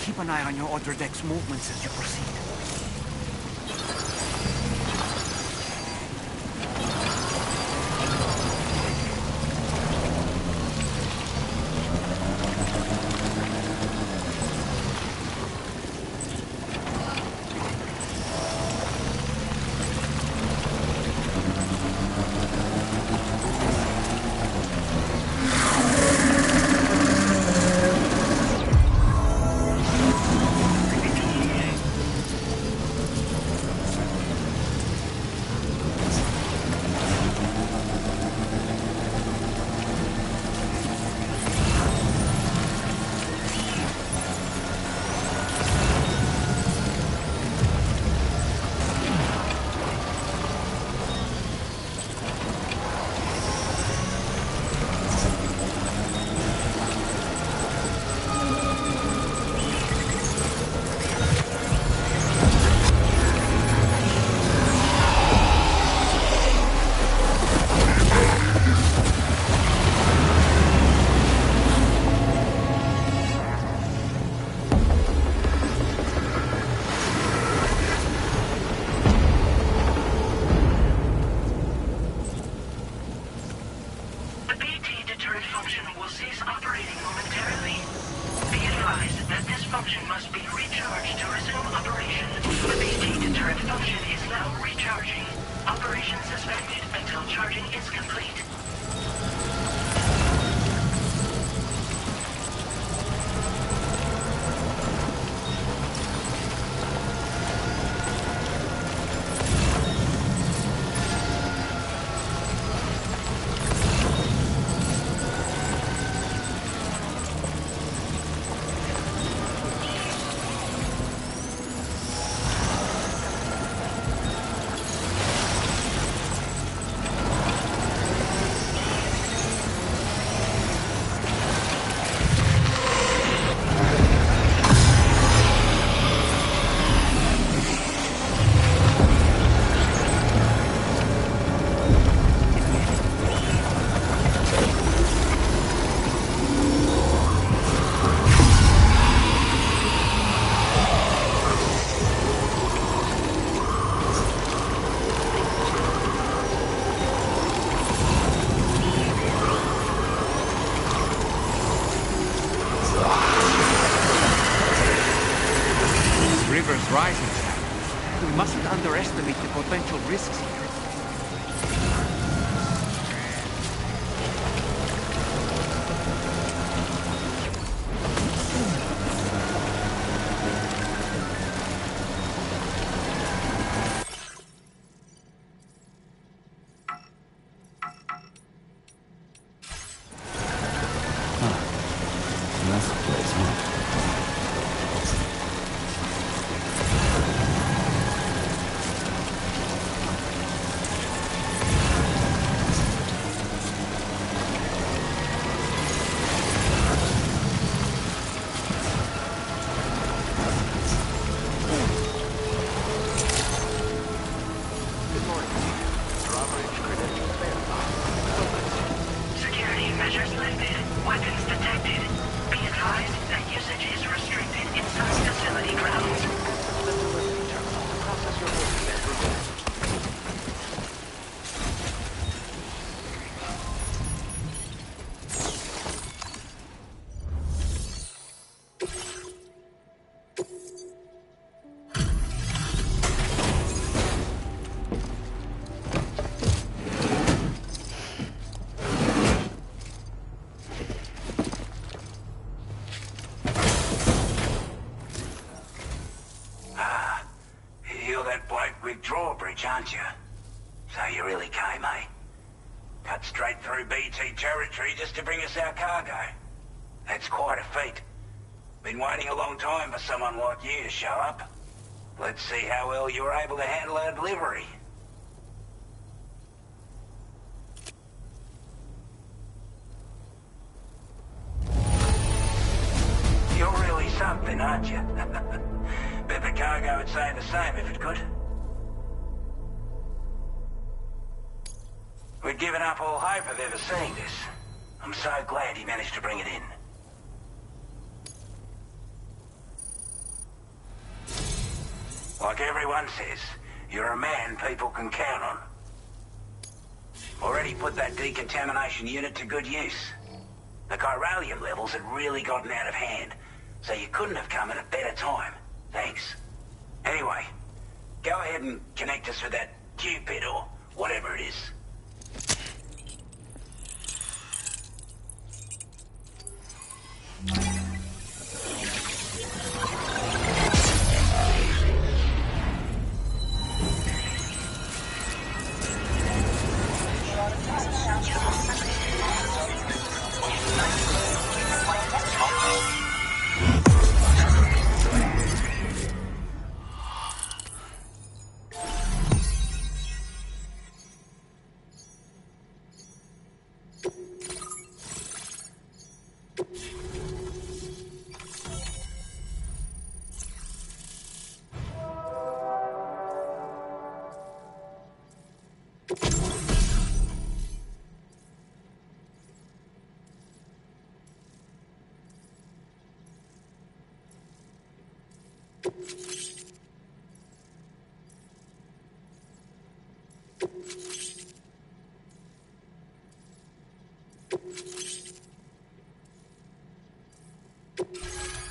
Keep an eye on your other deck's movements as you proceed. Rising. We mustn't underestimate the potential risks here. That's the place, huh? Drawbridge, aren't you? So you really came, eh? Cut straight through BT territory just to bring us our cargo. That's quite a feat. Been waiting a long time for someone like you to show up. Let's see how well you were able to handle our delivery. You're really something, aren't you? Bet the cargo would say the same if it could. We'd given up all hope of ever seeing this. I'm so glad he managed to bring it in. Like everyone says, you're a man people can count on. Already put that decontamination unit to good use. The chiralium levels had really gotten out of hand, so you couldn't have come at a better time. Thanks. Anyway, go ahead and connect us with that Cupid or whatever it is.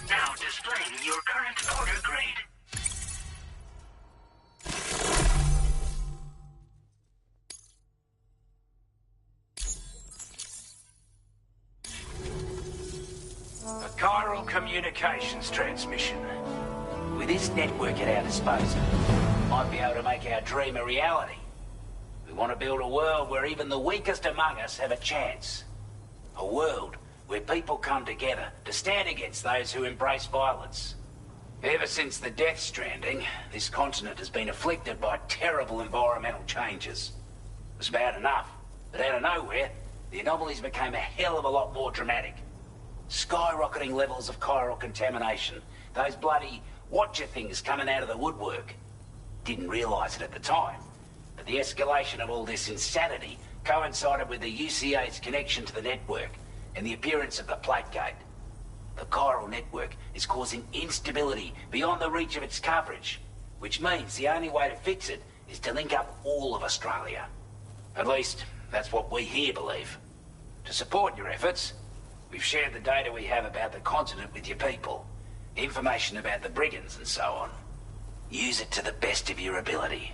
Now displaying your current order grade. A chiral communications transmission. With this network at our disposal, we might be able to make our dream a reality. We want to build a world where even the weakest among us have a chance. A world where people come together to stand against those who embrace violence. Ever since the Deathstranding, this continent has been afflicted by terrible environmental changes. It was bad enough, but out of nowhere, the anomalies became a hell of a lot more dramatic. Skyrocketing levels of chiral contamination, those bloody watcher things coming out of the woodwork. Didn't realise it at the time, but the escalation of all this insanity coincided with the UCA's connection to the network and the appearance of the plate gate. The chiral network is causing instability beyond the reach of its coverage, which means the only way to fix it is to link up all of Australia. At least, that's what we here believe. To support your efforts, we've shared the data we have about the continent with your people, information about the brigands and so on. Use it to the best of your ability.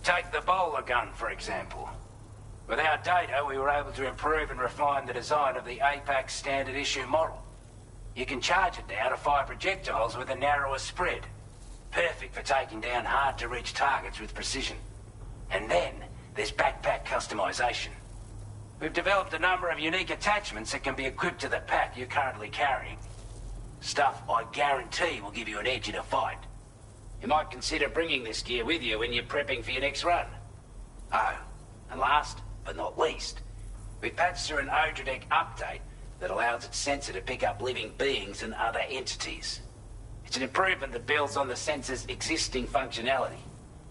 Take the bowler gun, for example. With our data, we were able to improve and refine the design of the APAC standard issue model. You can charge it now to fire projectiles with a narrower spread. Perfect for taking down hard-to-reach targets with precision. And then, there's backpack customization. We've developed a number of unique attachments that can be equipped to the pack you're currently carrying. Stuff I guarantee will give you an edge in a fight. You might consider bringing this gear with you when you're prepping for your next run. Oh, and last but not least, we patched through an Odradec update that allows its sensor to pick up living beings and other entities. It's an improvement that builds on the sensor's existing functionality.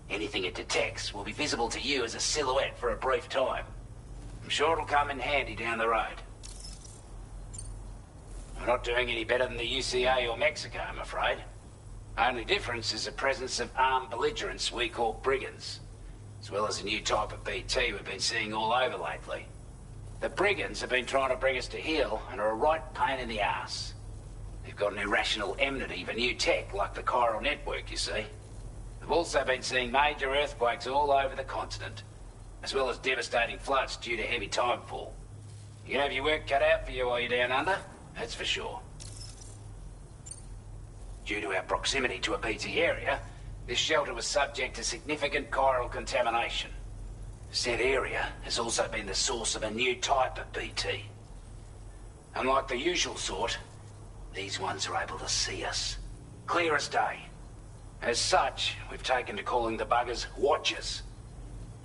Anything it detects will be visible to you as a silhouette for a brief time. I'm sure it'll come in handy down the road. We're not doing any better than the UCA or Mexico, I'm afraid. Only difference is the presence of armed belligerents we call brigands, as well as a new type of BT we've been seeing all over lately. The brigands have been trying to bring us to heel and are a right pain in the ass. They've got an irrational enmity for new tech like the chiral network, you see. We've also been seeing major earthquakes all over the continent, as well as devastating floods due to heavy timefall. You can have your work cut out for you while you're down under, that's for sure. Due to our proximity to a BT area, this shelter was subject to significant chiral contamination. Said area has also been the source of a new type of BT. Unlike the usual sort, these ones are able to see us. Clear as day. As such, we've taken to calling the buggers Watchers.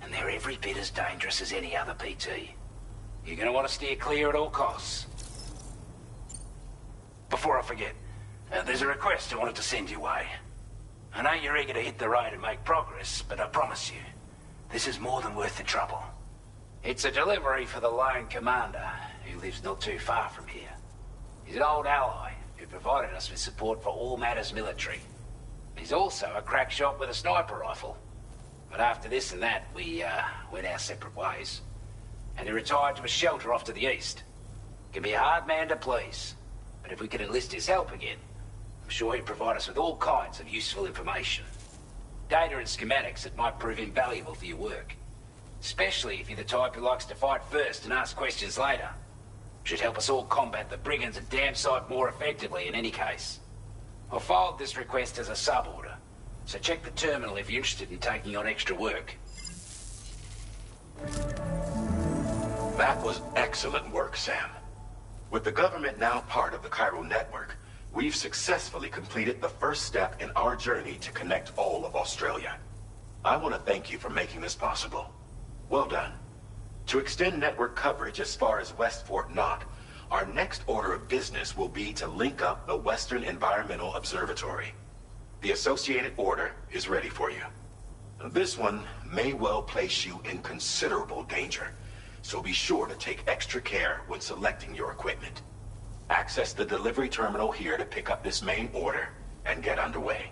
And they're every bit as dangerous as any other BT. You're gonna want to steer clear at all costs. Before I forget, there's a request I wanted to send your way. I know you're eager to hit the road and make progress, but I promise you, this is more than worth the trouble. It's a delivery for the lone commander, who lives not too far from here. He's an old ally, who provided us with support for all matters military. He's also a crack shot with a sniper rifle. But after this and that, we went our separate ways. And he retired to a shelter off to the east. Can be a hard man to please, but if we could enlist his help again, I'm sure he'd provide us with all kinds of useful information. Data and schematics that might prove invaluable for your work. Especially if you're the type who likes to fight first and ask questions later. Should help us all combat the brigands at Dam Site more effectively in any case. I'll filed this request as a sub-order, so check the terminal if you're interested in taking on extra work. That was excellent work, Sam. With the government now part of the Cairo network, we've successfully completed the first step in our journey to connect all of Australia. I want to thank you for making this possible. Well done. To extend network coverage as far as West Fort Knott, our next order of business will be to link up the Western Environmental Observatory. The associated order is ready for you. This one may well place you in considerable danger, so be sure to take extra care when selecting your equipment. Access the delivery terminal here to pick up this main order and get underway.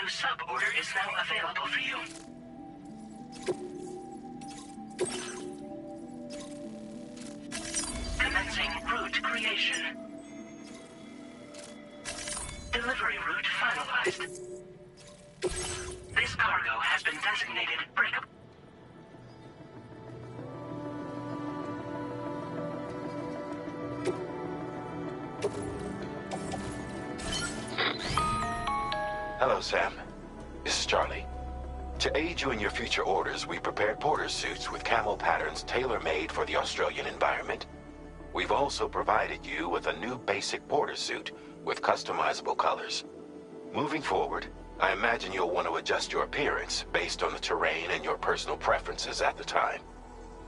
Sub-order is now available for you. Commencing route creation. Delivery route finalized. This cargo has been designated breakable. Hello, Sam. This is Charlie. To aid you in your future orders, we prepared porter suits with camo patterns tailor-made for the Australian environment. We've also provided you with a new basic porter suit with customizable colors. Moving forward, I imagine you'll want to adjust your appearance based on the terrain and your personal preferences at the time.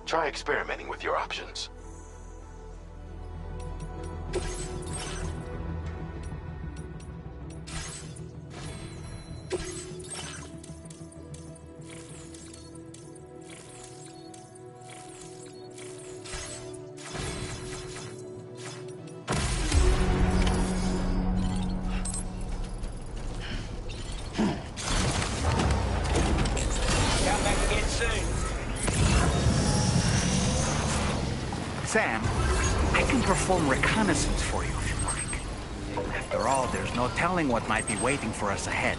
Try experimenting with your options. Sam, I can perform reconnaissance for you if you like. After all, there's no telling what might be waiting for us ahead.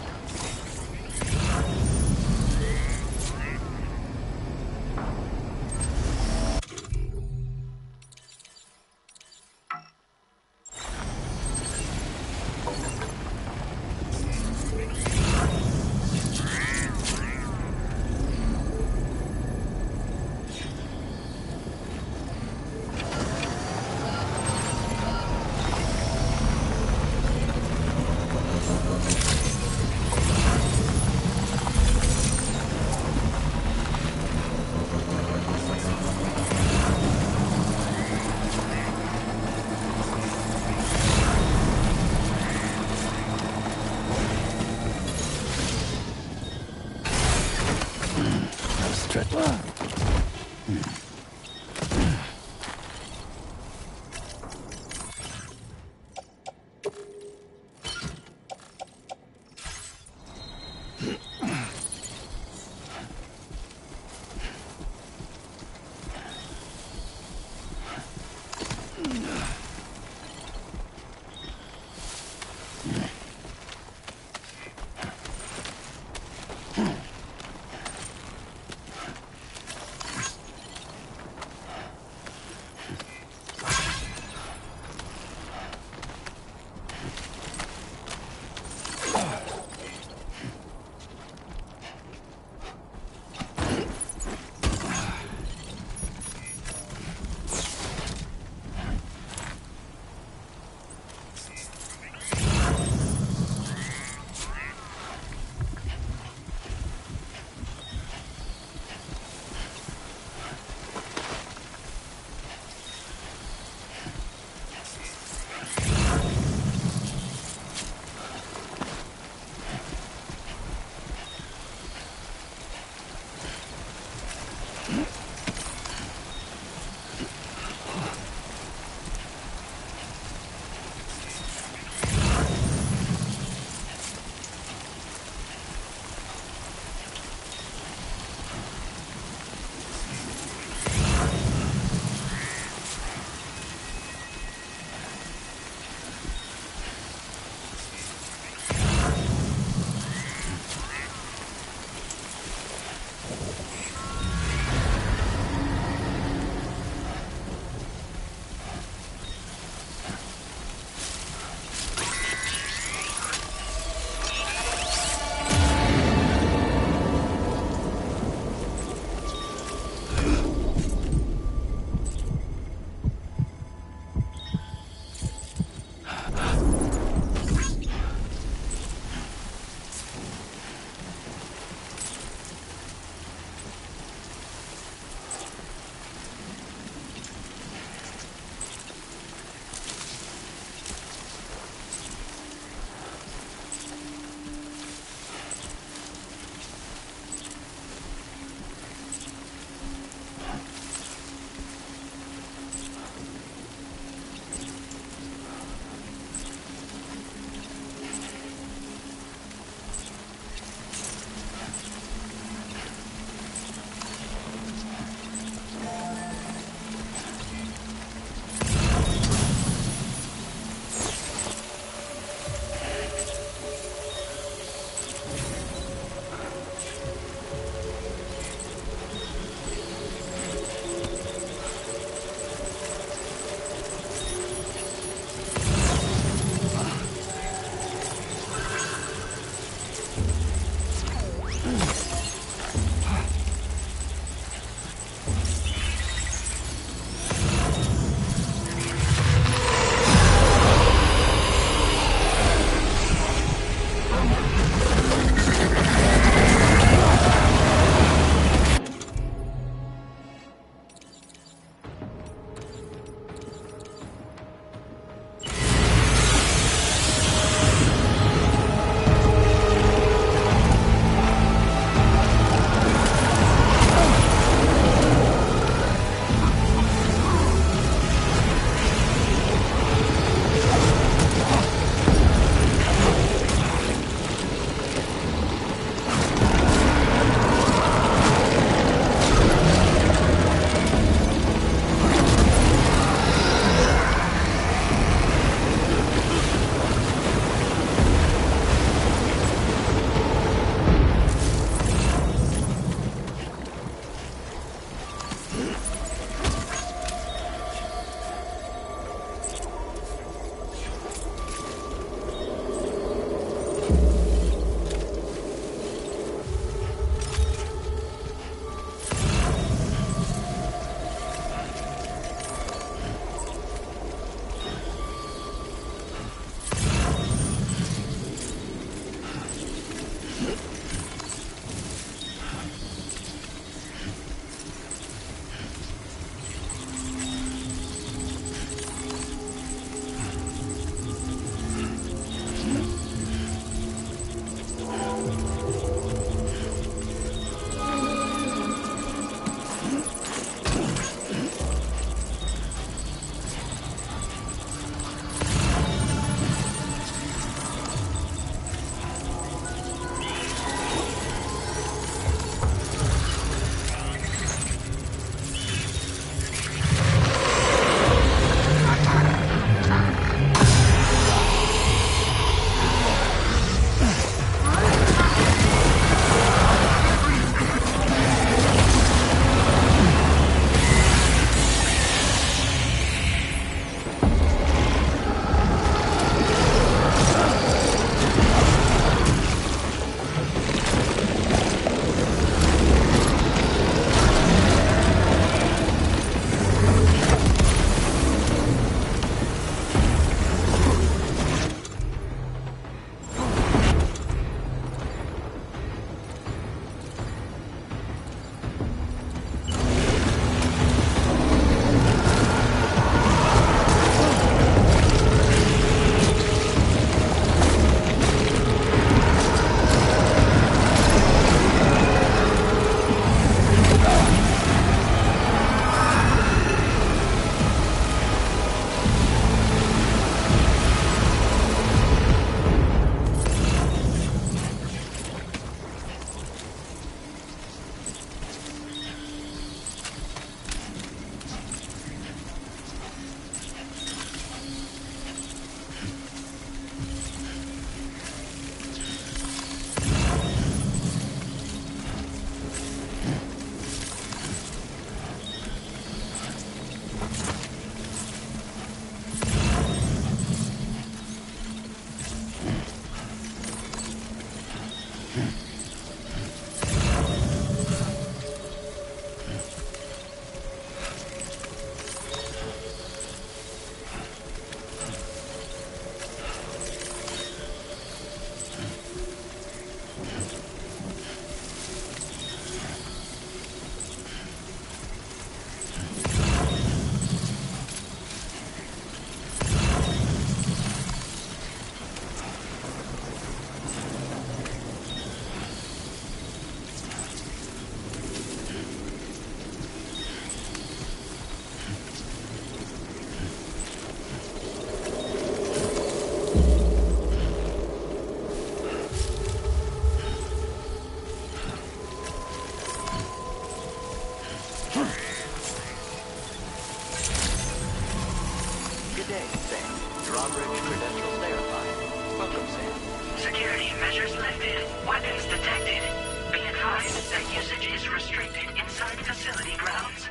restricted inside facility grounds.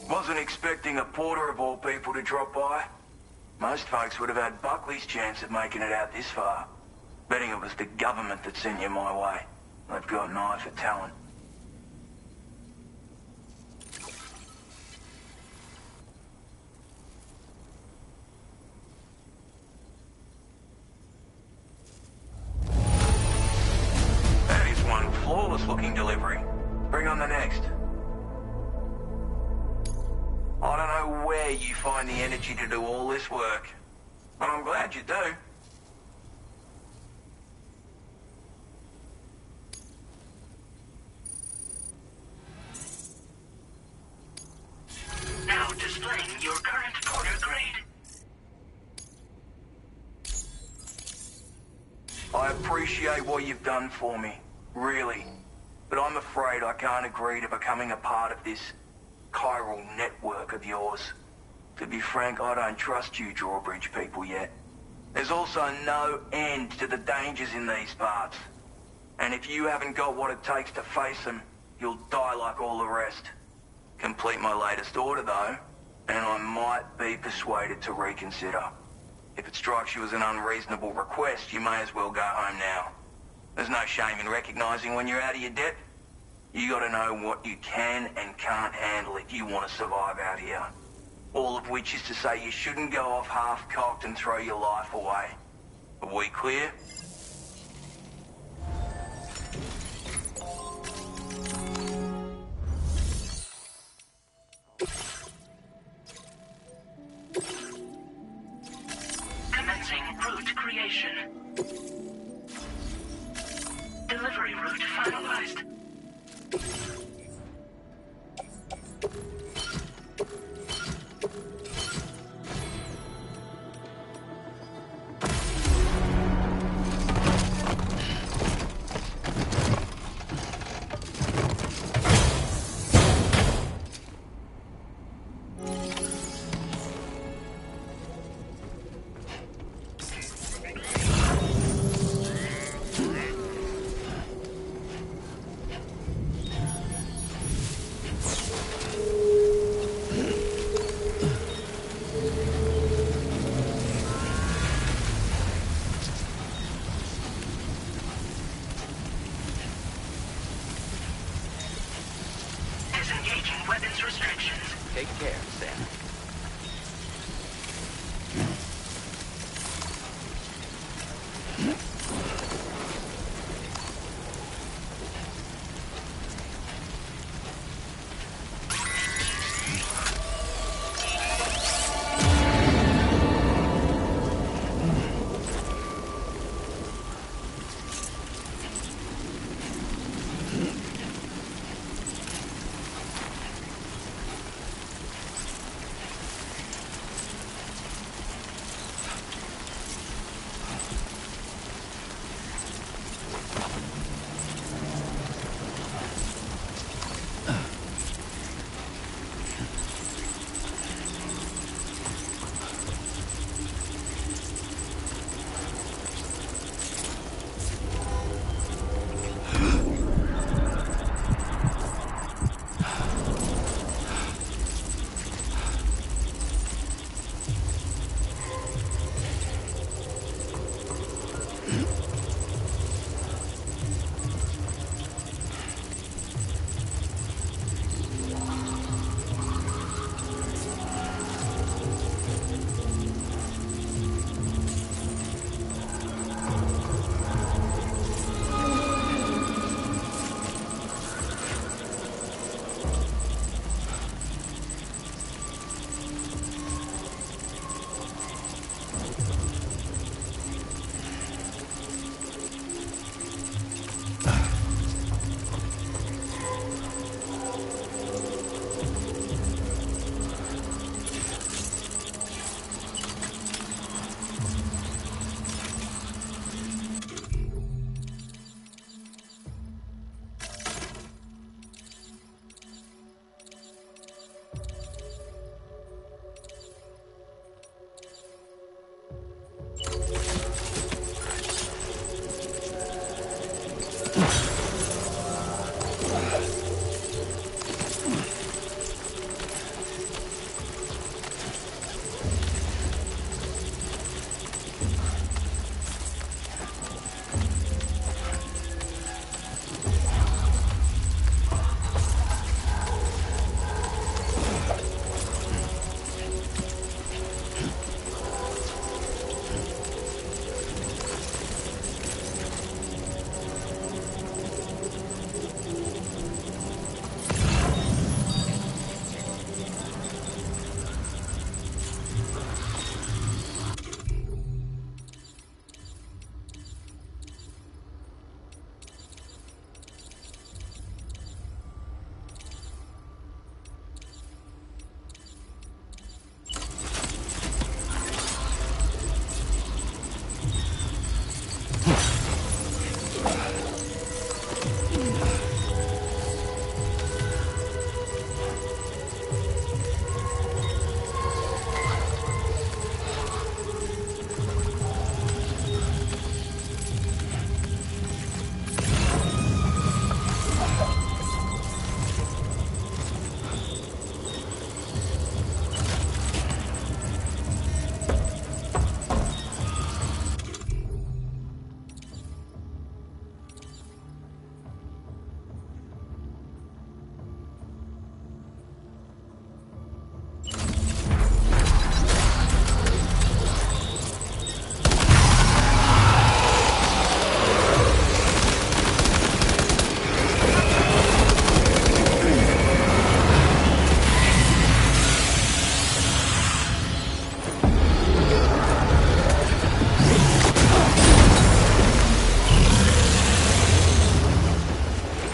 Wasn't expecting a porter of all people to drop by. Most folks would have had Buckley's chance of making it out this far. Betting it was the government that sent you my way. They've got an eye for talent. That is one flawless-looking delivery. Bring on the next. I don't know where you find the energy to do all this work, but I'm glad you do. Now displaying your current porter grade. I appreciate what you've done for me, really. But I'm afraid I can't agree to becoming a part of this chiral network of yours. To be frank, I don't trust you drawbridge people yet. There's also no end to the dangers in these parts. And if you haven't got what it takes to face them, you'll die like all the rest. Complete my latest order though, and I might be persuaded to reconsider. If it strikes you as an unreasonable request, you may as well go home now. There's no shame in recognizing when you're out of your depth. You gotta know what you can and can't handle if you want to survive out here. All of which is to say you shouldn't go off half-cocked and throw your life away. Are we clear? Commencing route creation. Delivery route finalized. Disengaging weapons restrictions. Take care, Sam.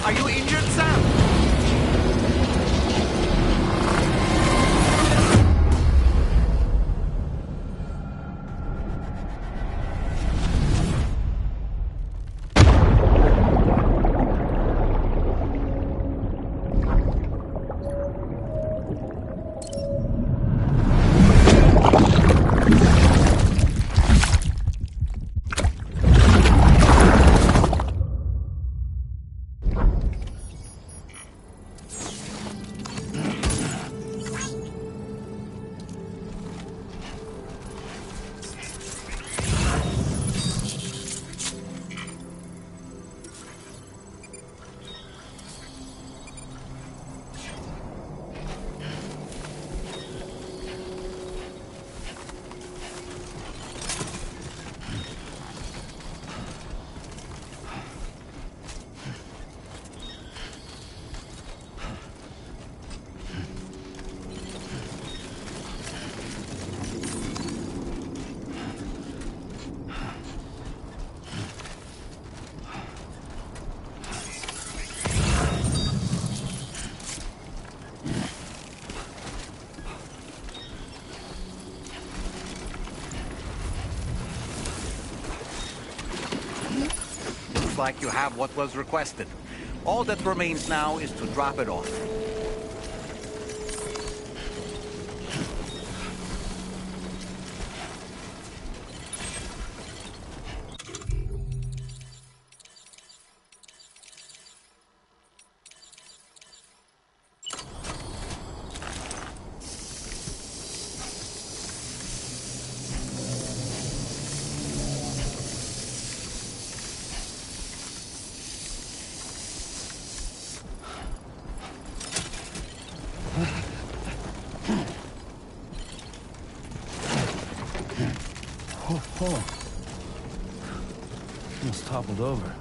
Are you injured, Sam? Like you have what was requested. All that remains now is to drop it off. Oh. Almost toppled over.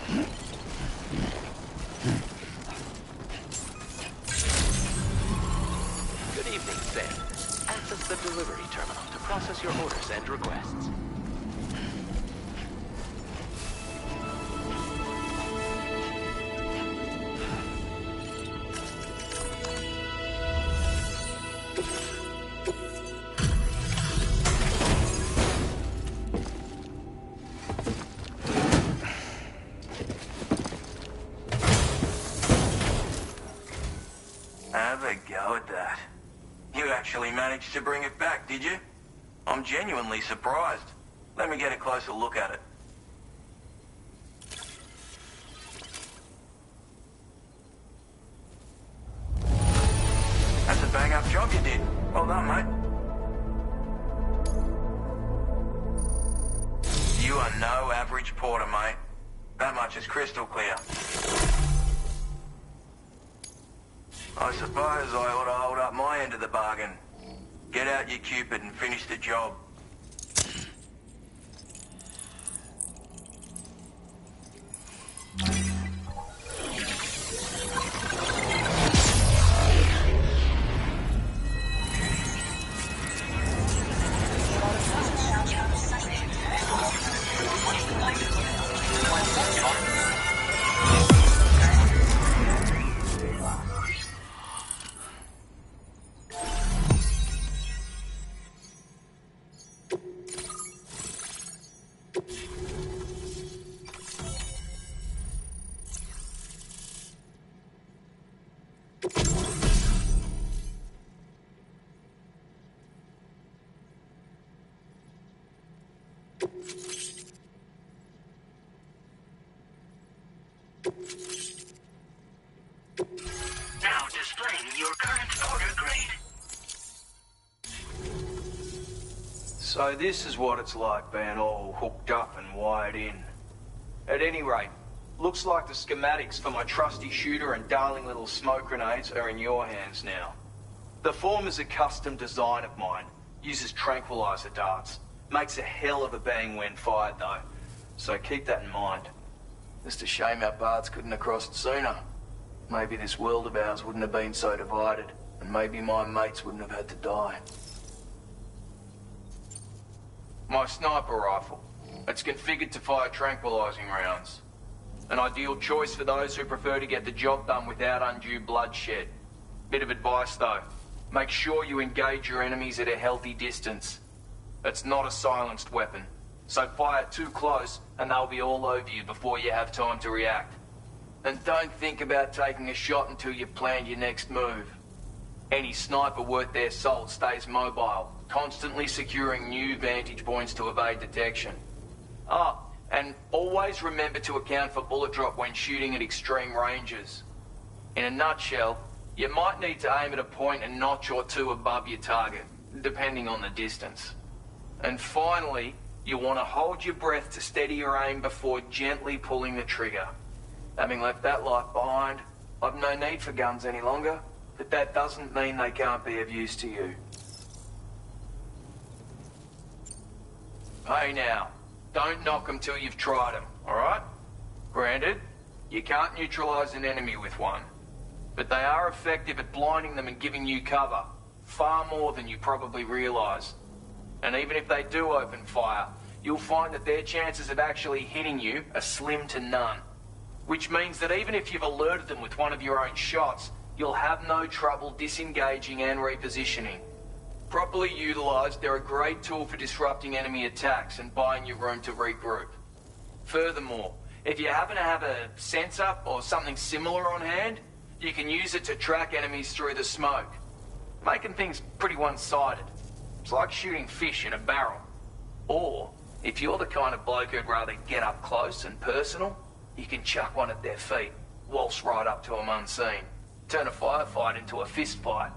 Good evening, Sam. Access the delivery terminal to process your orders and requests. Have a go at that. You actually managed to bring it back, did you? I'm genuinely surprised. Let me get a closer look at it. That's a bang-up job you did. Well done, mate. You are no average porter, mate. That much is crystal clear. I suppose I ought to hold up my end of the bargain. Get out your Cupid and finish the job. Now displaying your current order grade. So this is what it's like being all hooked up and wired in. At any rate, looks like the schematics for my trusty shooter and darling little smoke grenades are in your hands now. The form is a custom design of mine. Uses tranquilizer darts. Makes a hell of a bang when fired though. So keep that in mind. Just a shame our paths couldn't have crossed sooner. Maybe this world of ours wouldn't have been so divided, and maybe my mates wouldn't have had to die. My sniper rifle. It's configured to fire tranquilizing rounds. An ideal choice for those who prefer to get the job done without undue bloodshed. Bit of advice though. Make sure you engage your enemies at a healthy distance. It's not a silenced weapon, so fire too close and they'll be all over you before you have time to react. And don't think about taking a shot until you've planned your next move. Any sniper worth their salt stays mobile, constantly securing new vantage points to evade detection. Ah, and always remember to account for bullet drop when shooting at extreme ranges. In a nutshell, you might need to aim at a point a notch or two above your target, depending on the distance. And finally, you want to hold your breath to steady your aim before gently pulling the trigger. Having left that life behind, I've no need for guns any longer, but that doesn't mean they can't be of use to you. Hey now, don't knock them till you've tried them, alright? Granted, you can't neutralize an enemy with one, but they are effective at blinding them and giving you cover, far more than you probably realize. And even if they do open fire, you'll find that their chances of actually hitting you are slim to none. Which means that even if you've alerted them with one of your own shots, you'll have no trouble disengaging and repositioning. Properly utilized, they're a great tool for disrupting enemy attacks and buying you room to regroup. Furthermore, if you happen to have a sensor or something similar on hand, you can use it to track enemies through the smoke, making things pretty one-sided. It's like shooting fish in a barrel. Or, if you're the kind of bloke who'd rather get up close and personal, you can chuck one at their feet, waltz right up to them unseen, turn a firefight into a fist fight.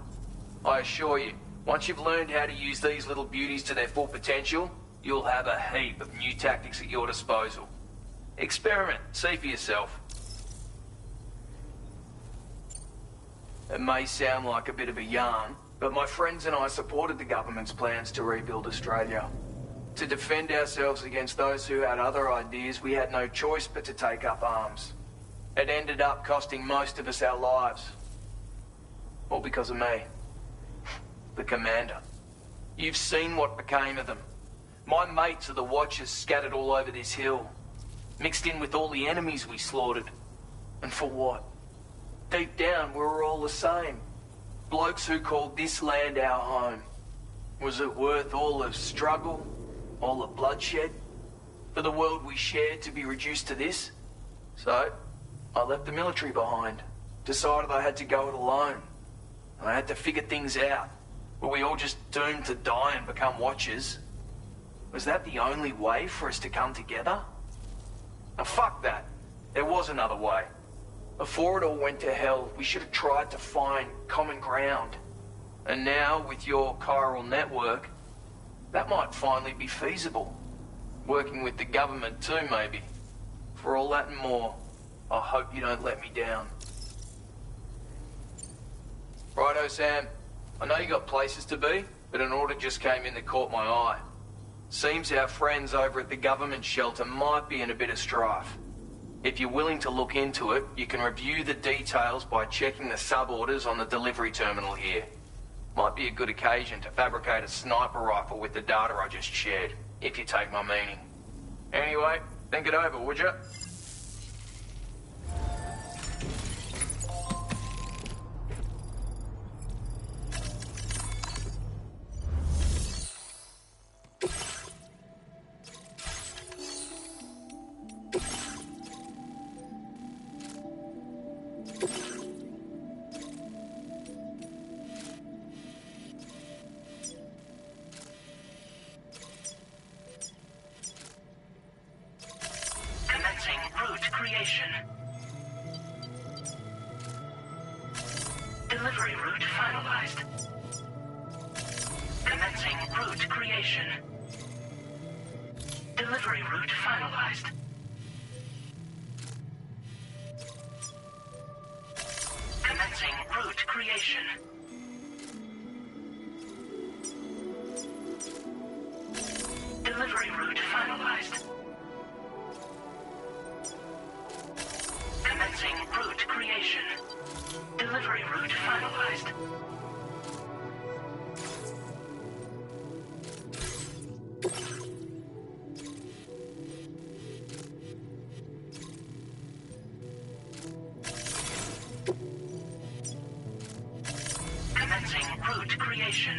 I assure you, once you've learned how to use these little beauties to their full potential, you'll have a heap of new tactics at your disposal. Experiment, see for yourself. It may sound like a bit of a yarn, but my friends and I supported the government's plans to rebuild Australia. To defend ourselves against those who had other ideas, we had no choice but to take up arms. It ended up costing most of us our lives. All because of me. The commander. You've seen what became of them. My mates are the Watchers scattered all over this hill. Mixed in with all the enemies we slaughtered. And for what? Deep down, we were all the same. Blokes who called this land our home. Was it worth all the struggle? All the bloodshed? For the world we shared to be reduced to this? So, I left the military behind. Decided I had to go it alone. I had to figure things out. Were we all just doomed to die and become Watchers? Was that the only way for us to come together? Now fuck that. There was another way. Before it all went to hell, we should have tried to find common ground. And now, with your chiral network, that might finally be feasible. Working with the government too, maybe. For all that and more, I hope you don't let me down. Righto, Sam. I know you got places to be, but an order just came in that caught my eye. Seems our friends over at the government shelter might be in a bit of strife. If you're willing to look into it, you can review the details by checking the sub-orders on the delivery terminal here. Might be a good occasion to fabricate a sniper rifle with the data I just shared, if you take my meaning. Anyway, think it over, would you? Delivery route finalized. Commencing route creation. Delivery route finalized. Commencing route creation. Delivery route finalized. Commencing route creation. Delivery route finalized. Commencing route creation.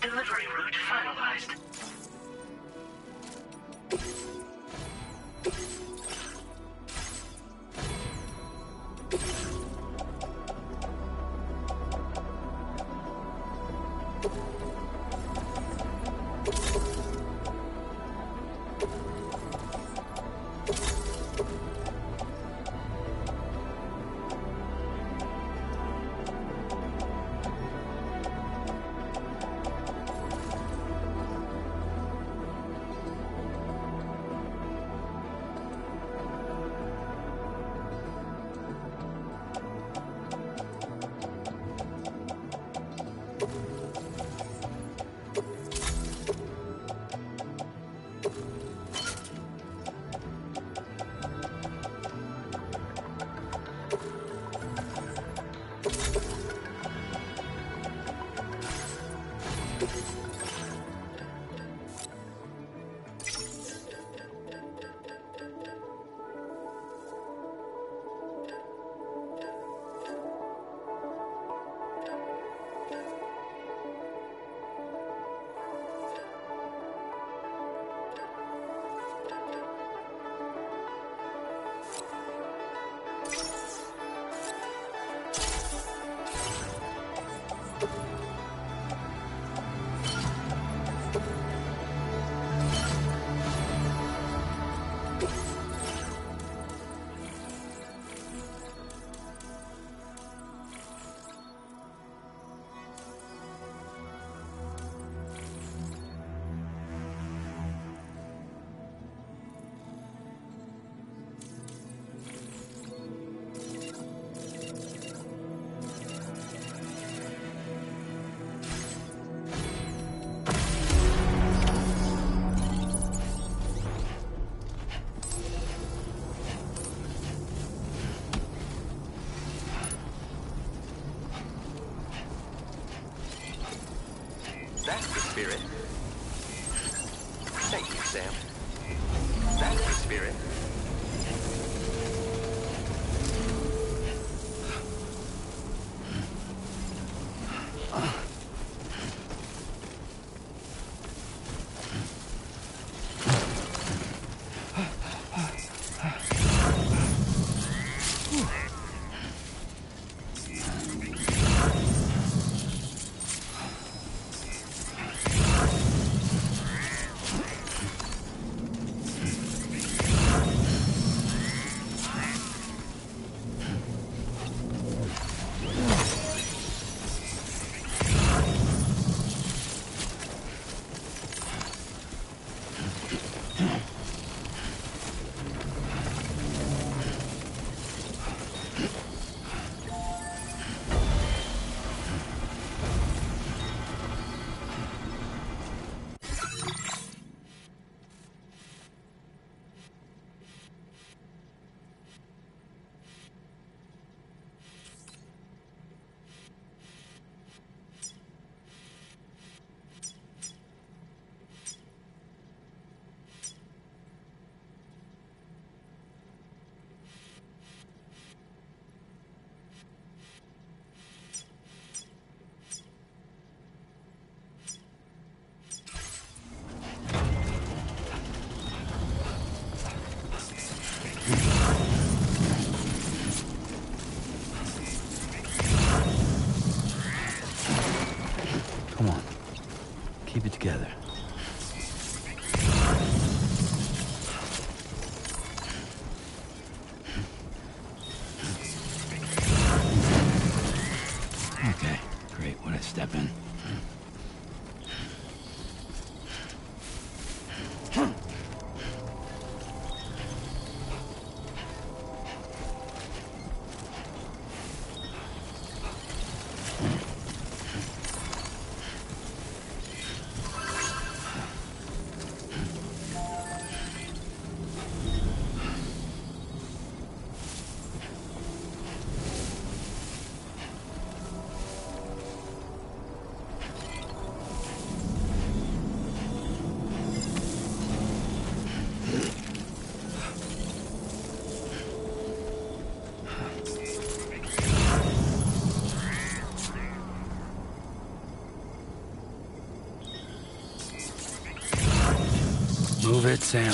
Delivery route finalized. That's the spirit. Thank you, Sam. That's the spirit. Come on. Keep it together. Okay, great. What a step in. Move it, Sam.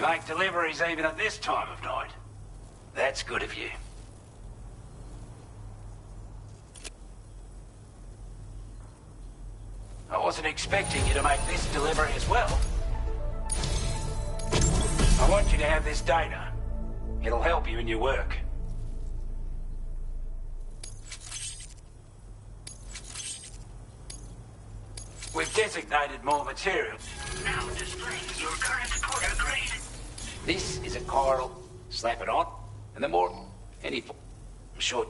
make deliveries even at this time of night. That's good of you. I wasn't expecting you to make this delivery as well. I want you to have this data. It'll help you in your work. We've designated more material. Now displaying your current porter grade. This is a chiral. Slap it on, and the more... I'm sure...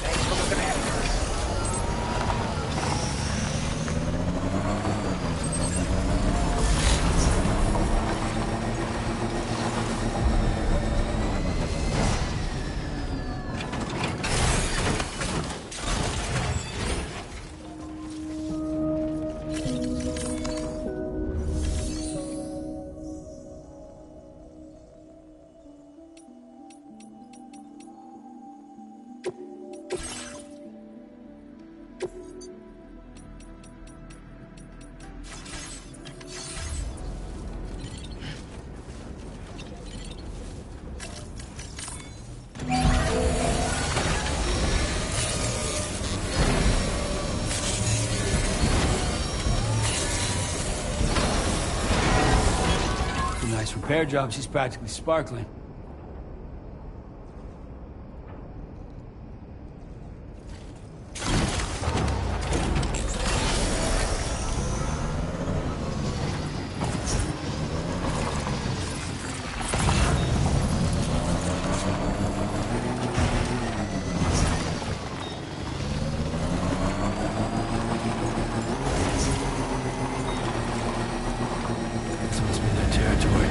Thanks for looking at it. Nice repair job. She's practically sparkling. This must be their territory.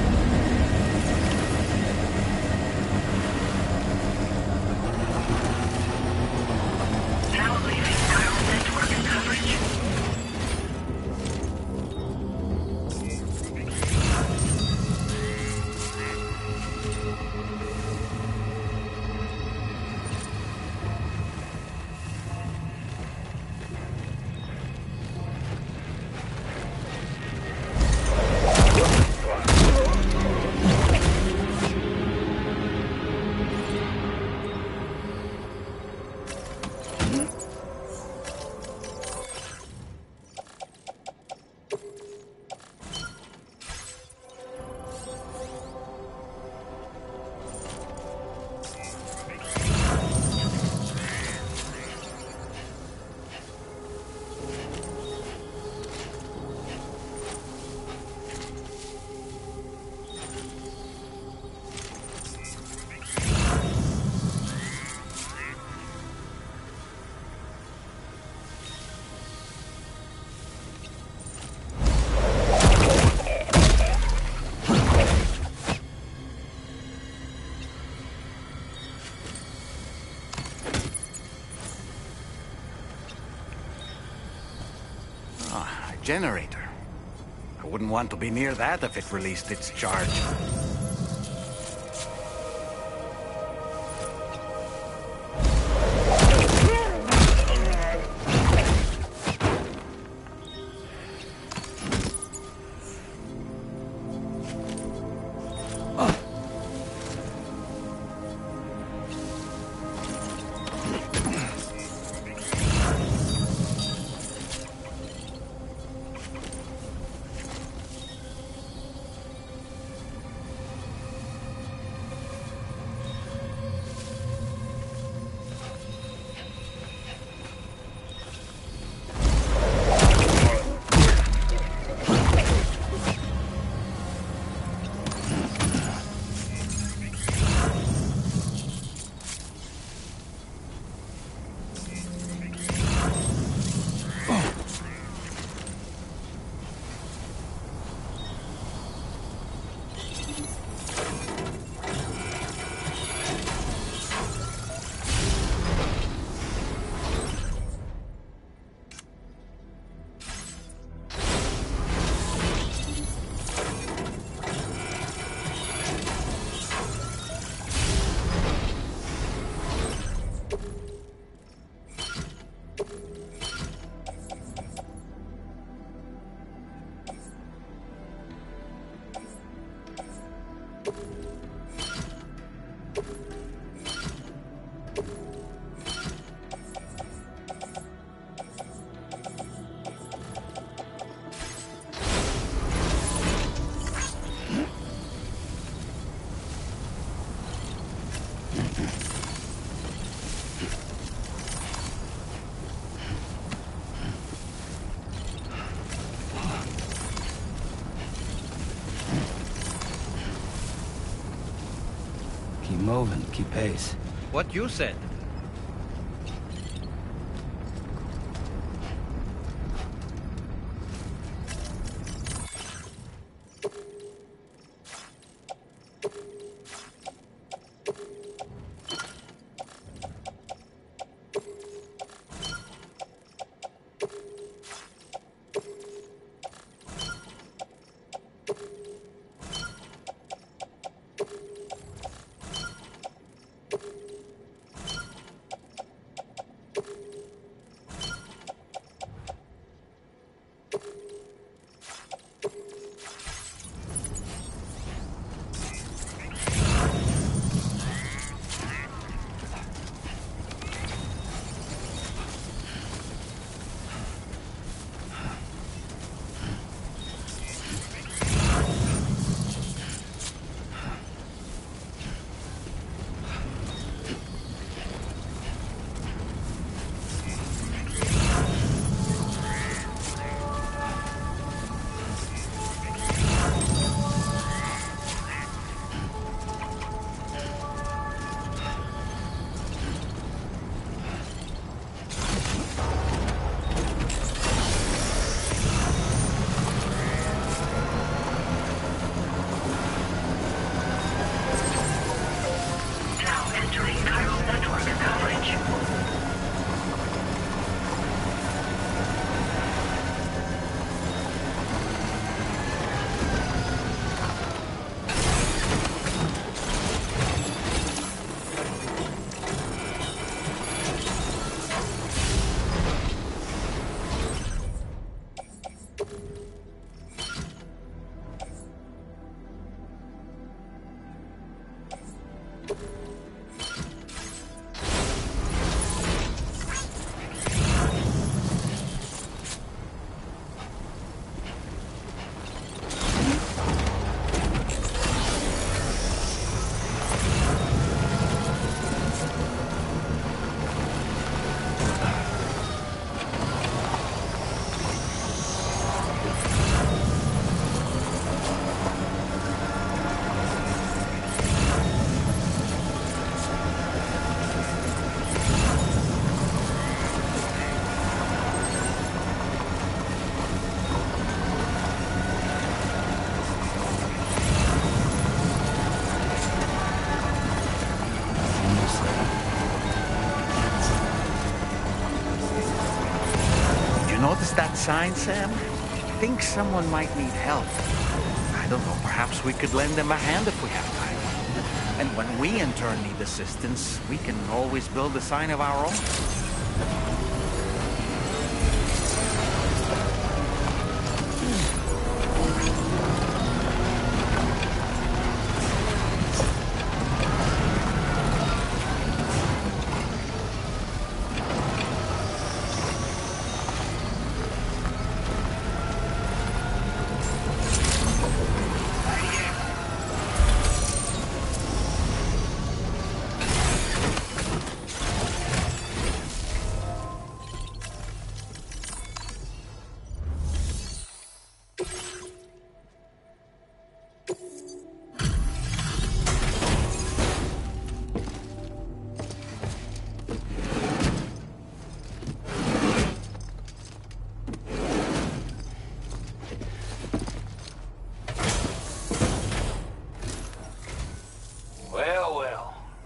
Now leaving chiral network coverage. Generator. I wouldn't want to be near that if it released its charge. Keep moving, keep pace. What you said. Now entering chiral network coverage. Notice that sign, Sam? Think someone might need help. I don't know, perhaps we could lend them a hand if we have time. And when we in turn need assistance, we can always build a sign of our own.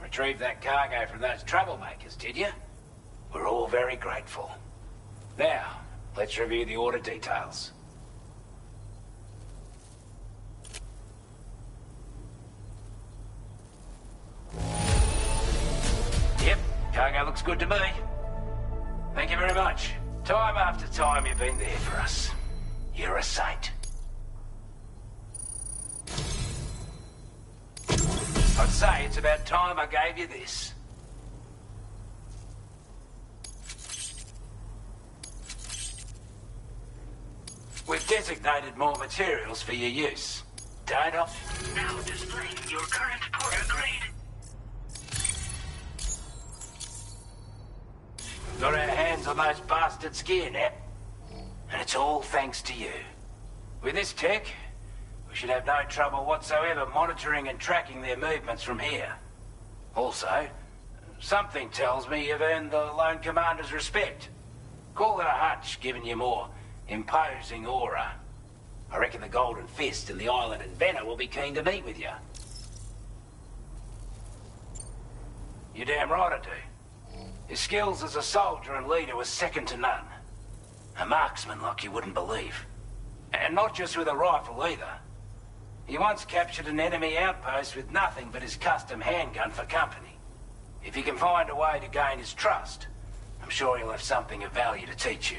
Retrieved that cargo from those troublemakers, did you? We're all very grateful. Now, let's review the order details. Yep, cargo looks good to me. Thank you very much. Time after time you've been there for us. You're a saint. it's about time I gave you this. We've designated more materials for your use. Don't I? Now displaying your current porter grade. Got our hands on those bastards' gear now. And it's all thanks to you. With this tech, we should have no trouble whatsoever monitoring and tracking their movements from here. Also, something tells me you've earned the Lone Commander's respect. Call it a hunch, giving you more imposing aura. I reckon the Golden Fist and the Island Inventor will be keen to meet with you. You're damn right I do. His skills as a soldier and leader were second to none. A marksman like you wouldn't believe. And not just with a rifle either. He once captured an enemy outpost with nothing but his custom handgun for company. If you can find a way to gain his trust, I'm sure he'll have something of value to teach you.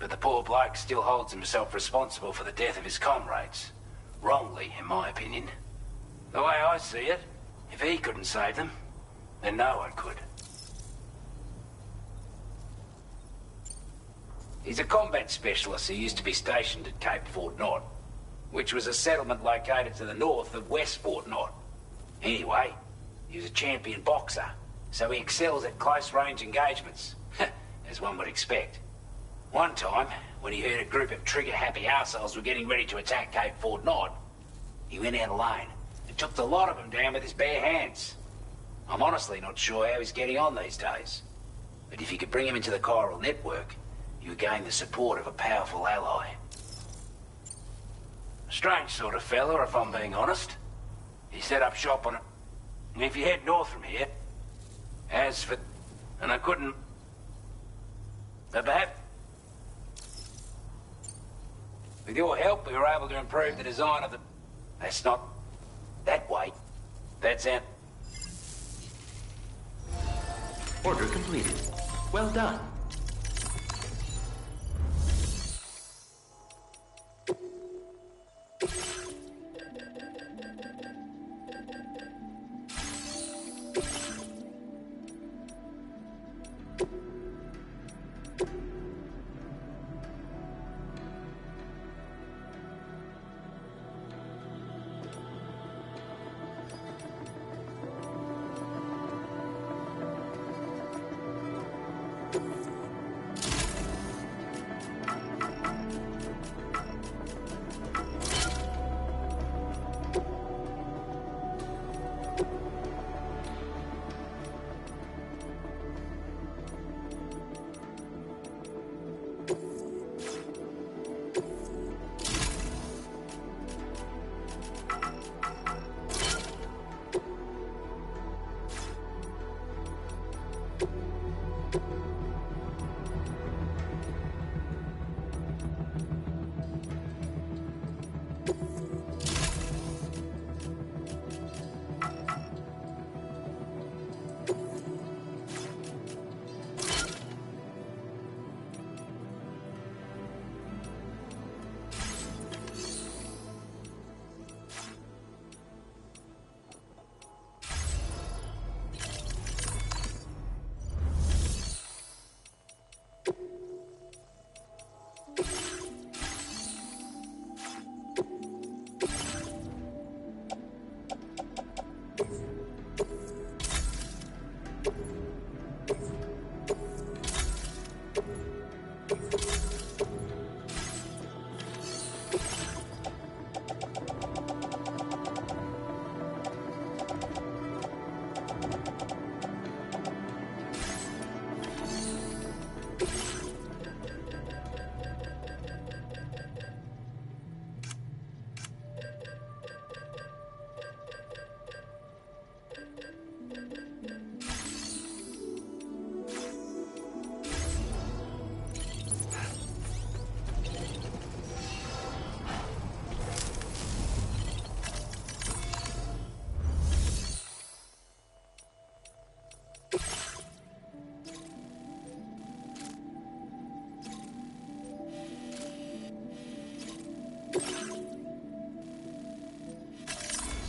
But the poor bloke still holds himself responsible for the death of his comrades. Wrongly, in my opinion. The way I see it, if he couldn't save them, then no one could. He's a combat specialist who used to be stationed at Cape Fort Knot, which was a settlement located to the north of West Fort Knot. Anyway, he was a champion boxer, so he excels at close-range engagements, as one would expect. One time, when he heard a group of trigger-happy arseholes were getting ready to attack Cape Fort Knot, he went out alone and took the lot of them down with his bare hands. I'm honestly not sure how he's getting on these days. But if you could bring him into the chiral network, you would gain the support of a powerful ally. Strange sort of fella, if I'm being honest. He set up shop on it. And if you head north from here, as for... and I couldn't... But perhaps... with your help, we were able to improve the design of the... That's not... that way. That's it. Order completed. Well done.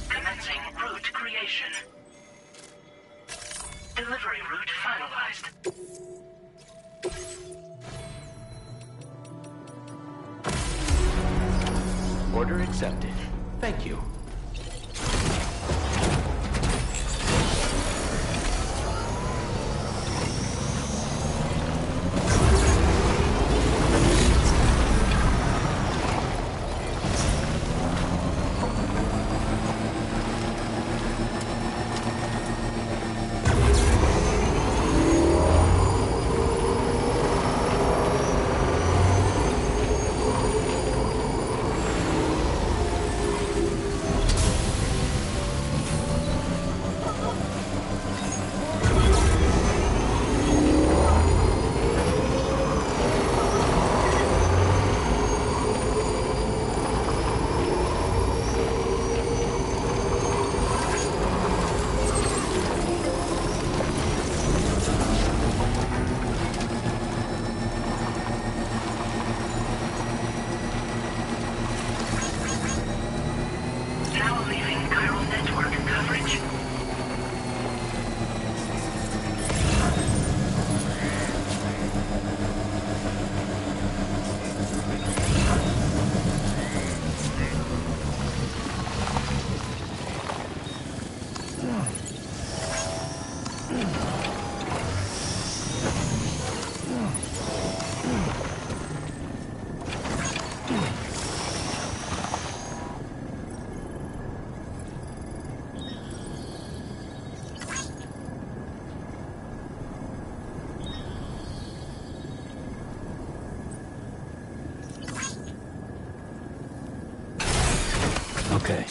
Commencing route creation. Delivery route finalized. Order accepted. Thank you. Now leaving chiral network coverage. Okay.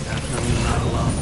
Definitely not alone.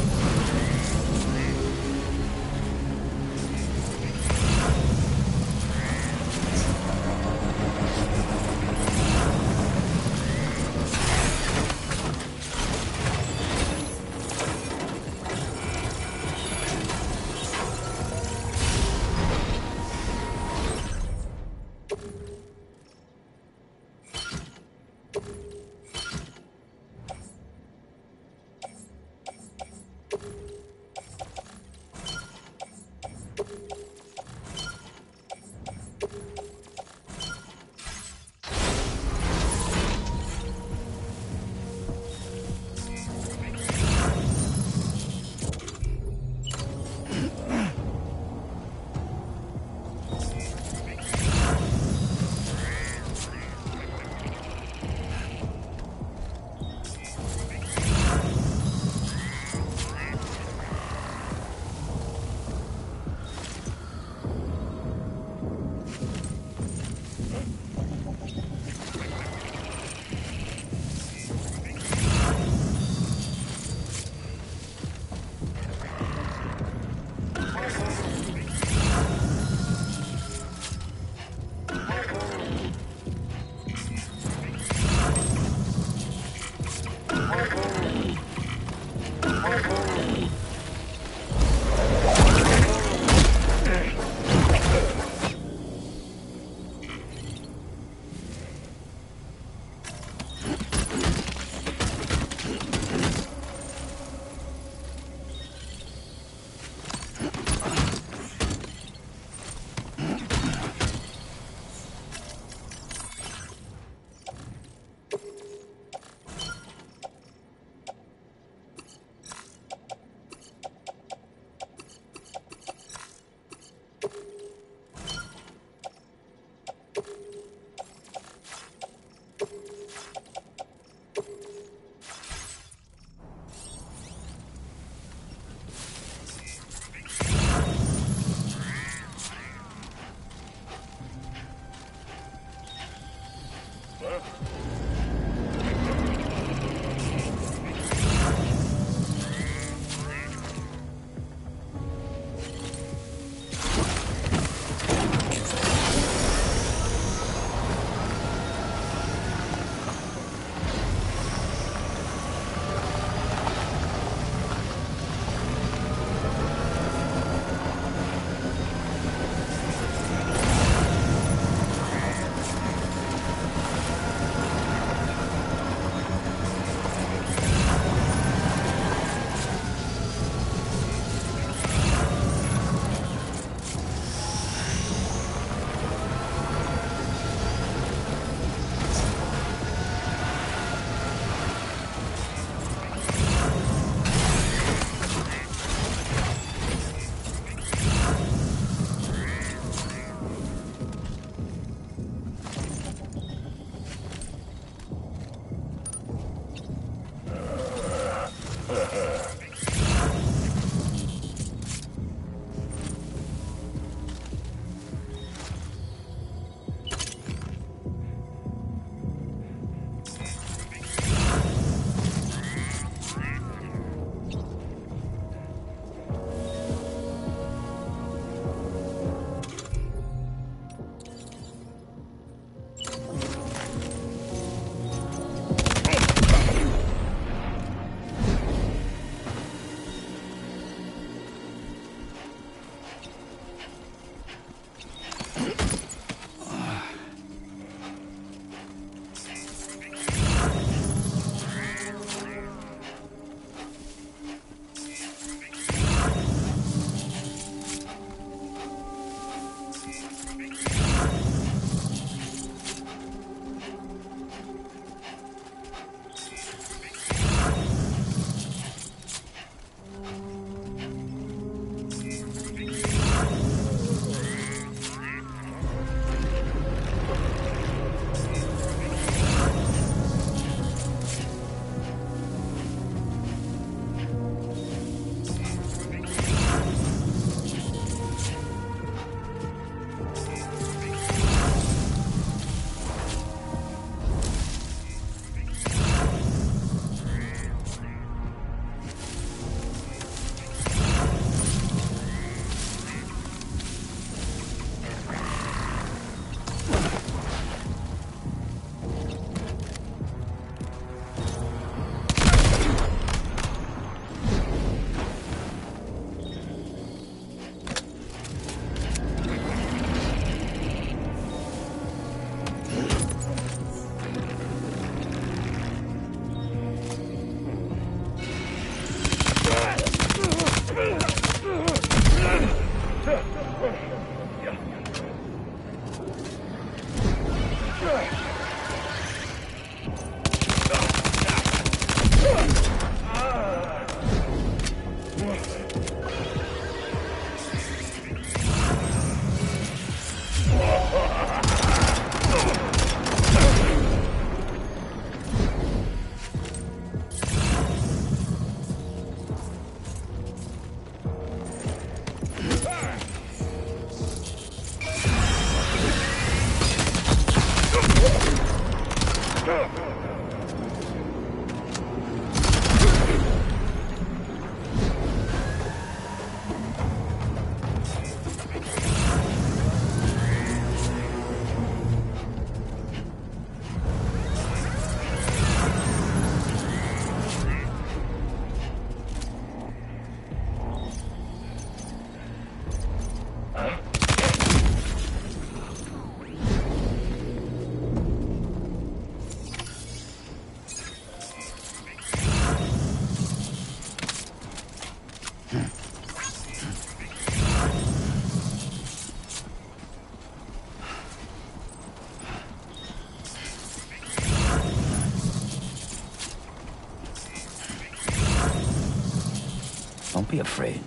Don't be afraid.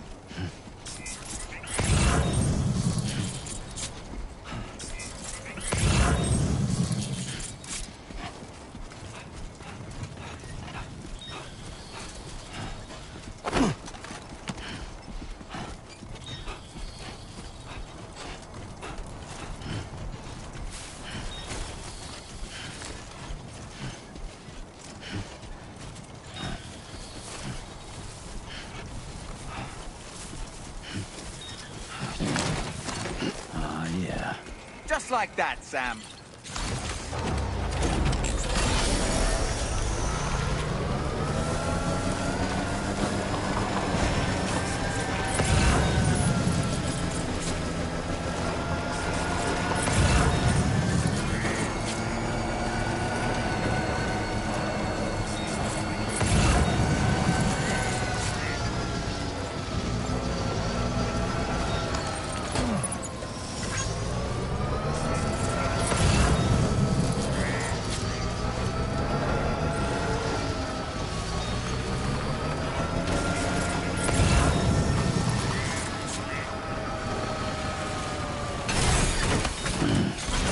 Just like that, Sam.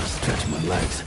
Stretch my legs.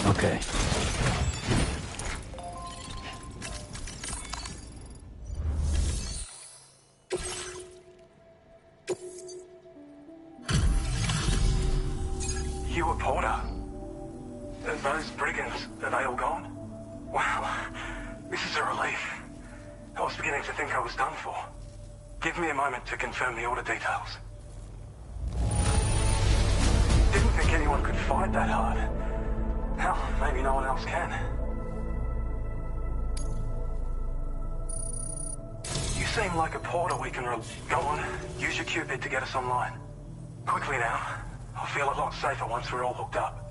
Okay. You a Porter? Those brigands, are they all gone? Wow, this is a relief. I was beginning to think I was done for. Give me a moment to confirm the order details. Didn't think anyone could fight that hard. Hell, maybe no one else can. You seem like a Porter we can Go on, use your Cupid to get us online. Quickly now. I'll feel a lot safer once we're all hooked up.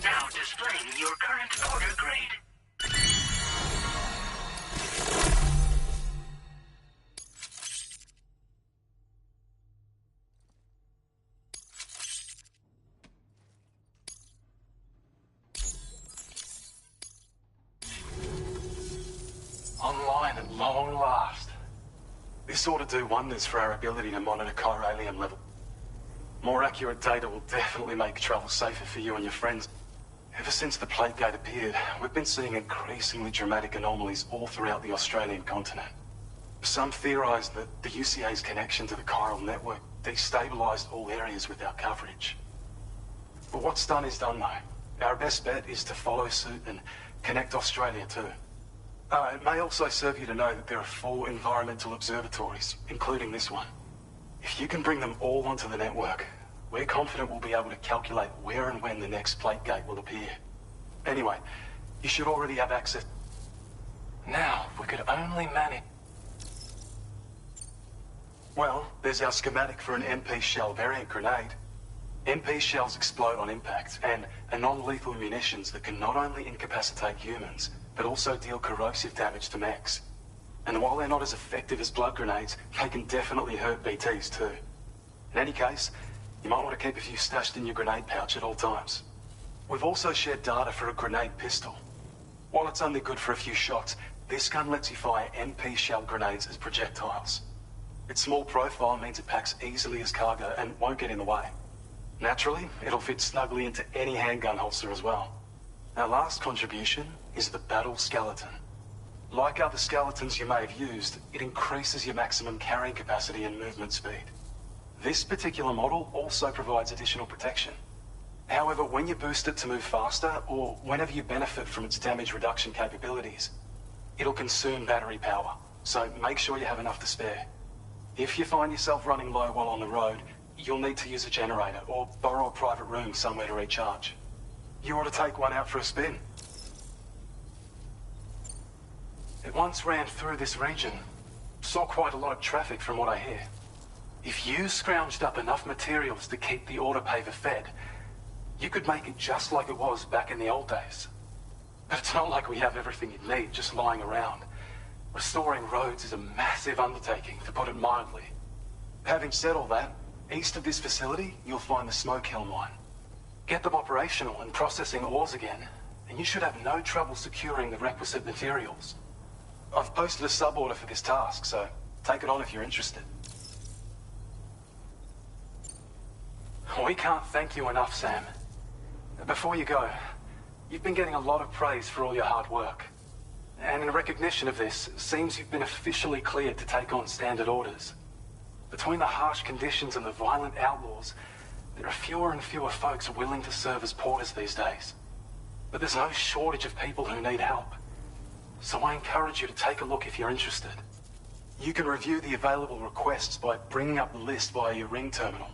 Now displaying your current order grade. Online at long last. This ought to do wonders for our ability to monitor chiralium level. More accurate data will definitely make travel safer for you and your friends. Ever since the Plague Gate appeared, we've been seeing increasingly dramatic anomalies all throughout the Australian continent. Some theorize that the UCA's connection to the chiral network destabilized all areas with our coverage. But what's done is done, though. Our best bet is to follow suit and connect Australia too. It may also serve you to know that there are 4 environmental observatories, including this one. If you can bring them all onto the network, we're confident we'll be able to calculate where and when the next Plague Gate will appear. Anyway, you should already have access. Now, if we could only manage... Well, there's our schematic for an MP shell variant grenade. MP shells explode on impact and are non-lethal munitions that can not only incapacitate humans, but also deal corrosive damage to mechs. And while they're not as effective as blood grenades, they can definitely hurt BTs too. In any case, you might want to keep a few stashed in your grenade pouch at all times. We've also shared data for a grenade pistol. While it's only good for a few shots, this gun lets you fire MP shell grenades as projectiles. Its small profile means it packs easily as cargo and won't get in the way. Naturally, it'll fit snugly into any handgun holster as well. Our last contribution is the Battle Skeleton. Like other skeletons you may have used, it increases your maximum carrying capacity and movement speed. This particular model also provides additional protection. However, when you boost it to move faster, or whenever you benefit from its damage reduction capabilities, it'll consume battery power, so make sure you have enough to spare. If you find yourself running low while on the road, you'll need to use a generator or borrow a private room somewhere to recharge. You ought to take one out for a spin. It once ran through this region. Saw quite a lot of traffic from what I hear. If you scrounged up enough materials to keep the autopaver fed, you could make it just like it was back in the old days. But it's not like we have everything you need just lying around. Restoring roads is a massive undertaking, to put it mildly. Having said all that, east of this facility, you'll find the Smoke Hill mine. Get them operational and processing ores again, and you should have no trouble securing the requisite materials. I've posted a sub-order for this task, so take it on if you're interested. We can't thank you enough, Sam. Before you go, you've been getting a lot of praise for all your hard work. And in recognition of this, it seems you've been officially cleared to take on standard orders. Between the harsh conditions and the violent outlaws, there are fewer and fewer folks willing to serve as porters these days. But there's no shortage of people who need help. So I encourage you to take a look if you're interested. You can review the available requests by bringing up the list via your ring terminal.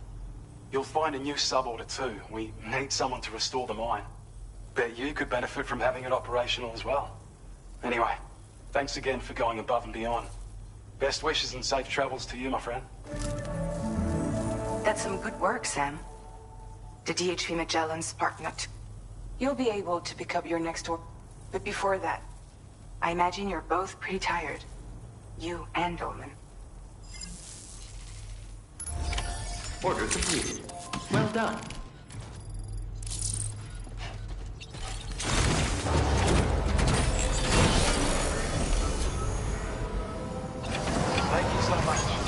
You'll find a new sub-order too. We need someone to restore the mine. Bet you could benefit from having it operational as well. Anyway, thanks again for going above and beyond. Best wishes and safe travels to you, my friend. That's some good work, Sam. The DHP Magellan's spark nut. You'll be able to pick up your next order. But before that, I imagine you're both pretty tired. You and Dolman. Order completed. Well done. Thank you so much.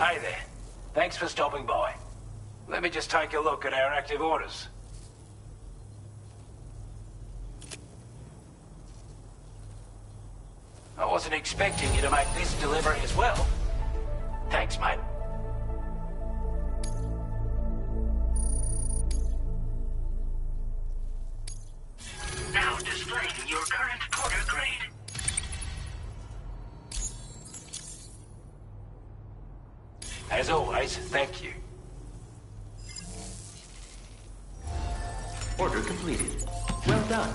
Hey there. Thanks for stopping by. Let me just take a look at our active orders. I wasn't expecting you to make this delivery as well. Thanks, mate. Now displaying your current porter grade. As always, thank you. Order completed. Well done.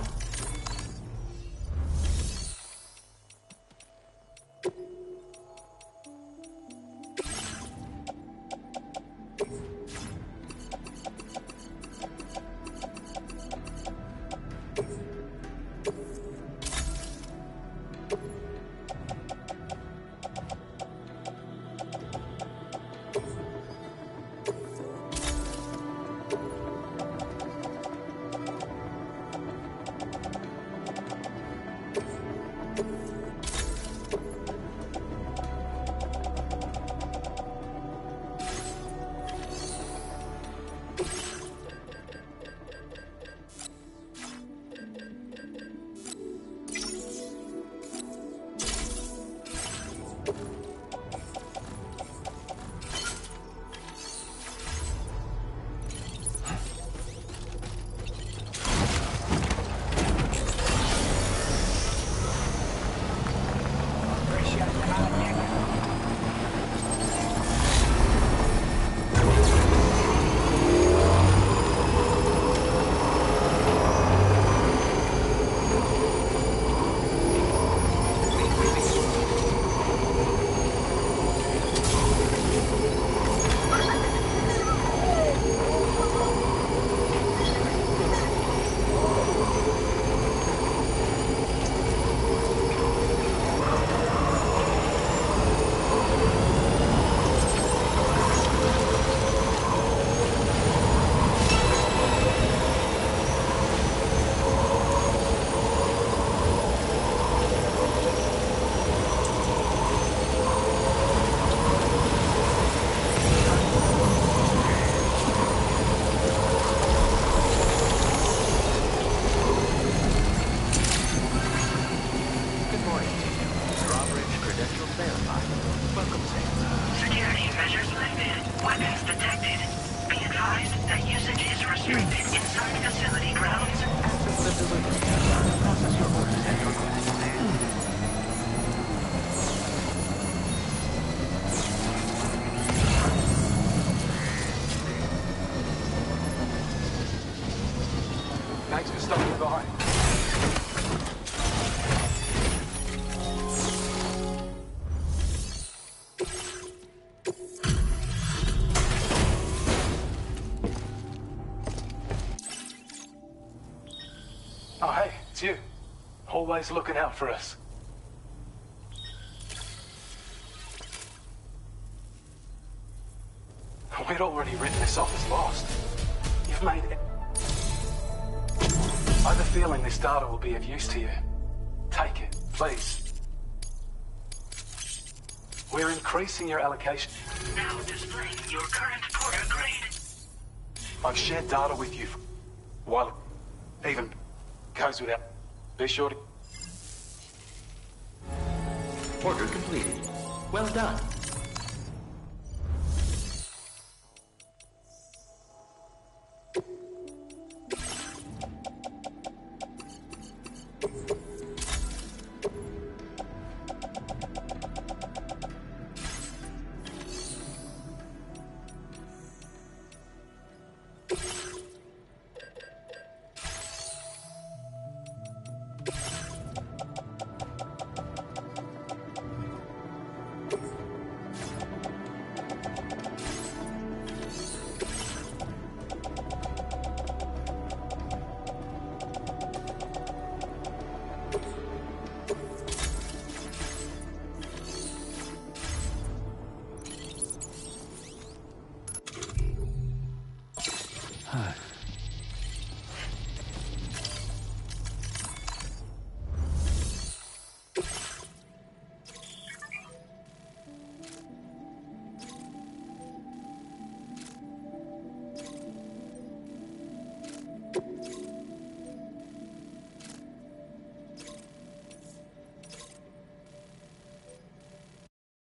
Thanks for stopping by. Oh, hey, it's you. Always looking out for us. We'd already written this off as lost. You've made it. I have a feeling this data will be of use to you. Take it, please. We're increasing your allocation. Now displaying your current porter grade. I've shared data with you for a while. Even goes without. Be sure to... Order completed. Well done.